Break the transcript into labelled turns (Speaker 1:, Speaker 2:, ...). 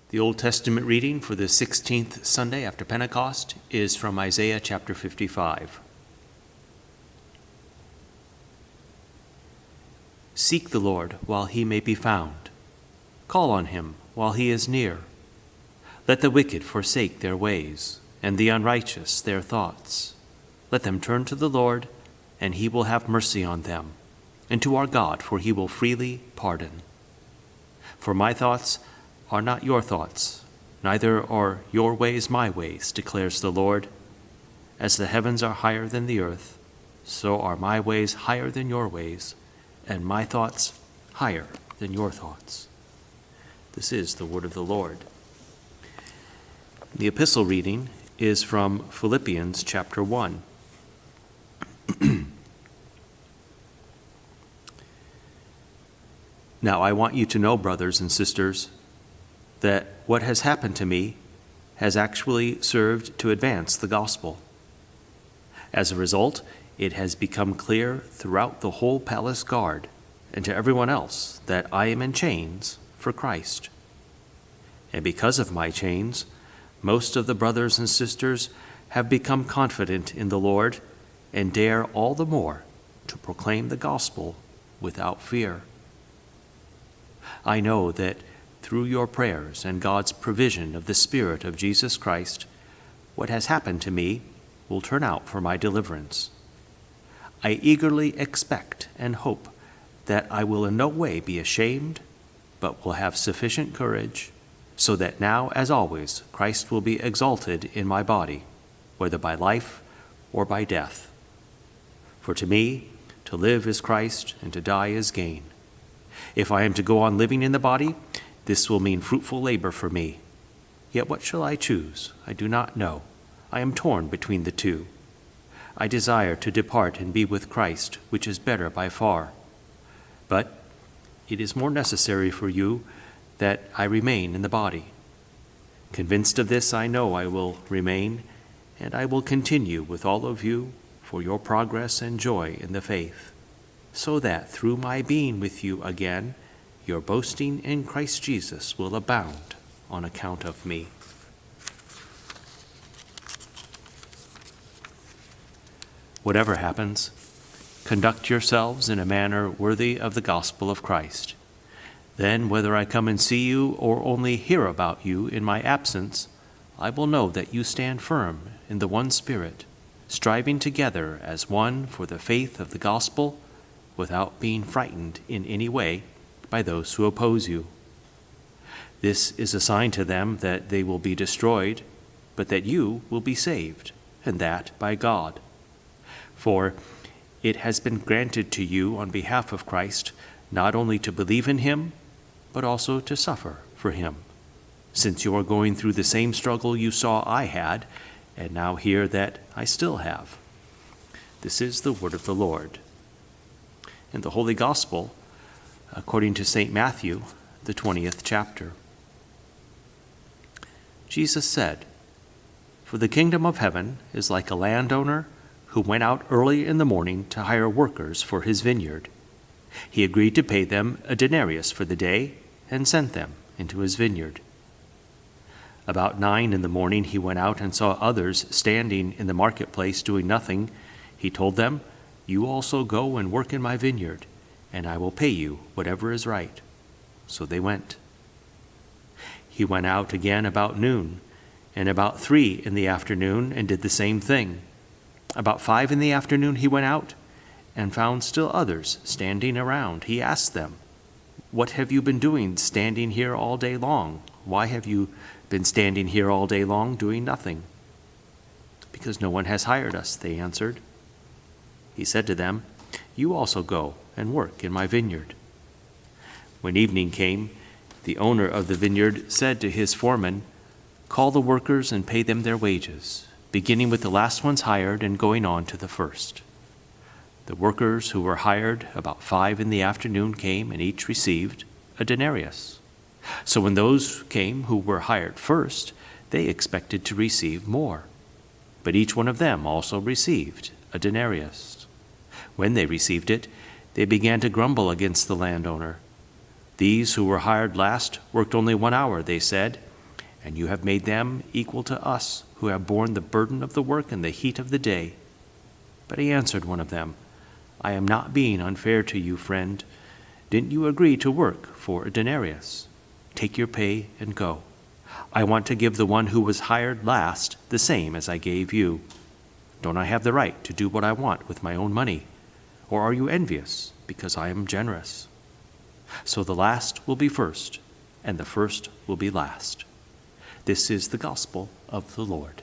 Speaker 1: The Old Testament reading for the 16th Sunday after Pentecost is from Isaiah chapter 55. Seek the Lord while he may be found. Call on him while he is near. Let the wicked forsake their ways, and the unrighteous their thoughts. Let them turn to the Lord, and he will have mercy on them, and to our God, for he will freely pardon. For my thoughts are not your thoughts, neither are your ways my ways, declares the Lord. As the heavens are higher than the earth, so are my ways higher than your ways, and my thoughts higher than your thoughts. This is the word of the Lord. The epistle reading is from Philippians chapter 1. Now I want you to know, brothers and sisters, that what has happened to me has actually served to advance the gospel. As a result, it has become clear throughout the whole palace guard and to everyone else that I am in chains for Christ. And because of my chains, most of the brothers and sisters have become confident in the Lord and dare all the more to proclaim the gospel without fear. I know that through your prayers and God's provision of the Spirit of Jesus Christ, what has happened to me will turn out for my deliverance. I eagerly expect and hope that I will in no way be ashamed, but will have sufficient courage, so that now, as always, Christ will be exalted in my body, whether by life or by death. For to me, to live is Christ, and to die is gain. If I am to go on living in the body, this will mean fruitful labor for me. Yet what shall I choose? I do not know. I am torn between the two. I desire to depart and be with Christ, which is better by far. But it is more necessary for you that I remain in the body. Convinced of this, I know I will remain, and I will continue with all of you for your progress and joy in the faith, so that through my being with you again, your boasting in Christ Jesus will abound on account of me. Whatever happens, conduct yourselves in a manner worthy of the gospel of Christ. Then, whether I come and see you or only hear about you in my absence, I will know that you stand firm in the one Spirit, striving together as one for the faith of the gospel, without being frightened in any way by those who oppose you. This is a sign to them that they will be destroyed, but that you will be saved, and that by God. For it has been granted to you on behalf of Christ not only to believe in him, but also to suffer for him, since you are going through the same struggle you saw I had, and now hear that I still have. This is the word of the Lord. In the Holy Gospel, according to St. Matthew, the 20th chapter. Jesus said, "For the kingdom of heaven is like a landowner who went out early in the morning to hire workers for his vineyard. He agreed to pay them a denarius for the day and sent them into his vineyard. About 9 in the morning he went out and saw others standing in the marketplace doing nothing. He told them, 'You also go and work in my vineyard, and I will pay you whatever is right.' So they went. He went out again about noon, and about 3 in the afternoon, and did the same thing. About 5 in the afternoon he went out, and found still others standing around. He asked them, 'What have you been doing standing here all day long? Why have you been standing here all day long doing nothing?' 'Because no one has hired us,' they answered. He said to them, 'You also go and work in my vineyard.' When evening came, the owner of the vineyard said to his foreman, 'Call the workers and pay them their wages, beginning with the last ones hired and going on to the first.' The workers who were hired about 5 in the afternoon came, and each received a denarius. So when those came who were hired first, they expected to receive more. But each one of them also received a denarius. When they received it, they began to grumble against the landowner. 'These who were hired last worked only 1 hour,' they said, and you have made them equal to us, who have borne the burden of the work in the heat of the day." But he answered one of them, "I am not being unfair to you, friend. Didn't you agree to work for a denarius? Take your pay and go. I want to give the one who was hired last the same as I gave you. Don't I have the right to do what I want with my own money? Or are you envious because I am generous?" So the last will be first, and the first will be last. This is the gospel of the Lord.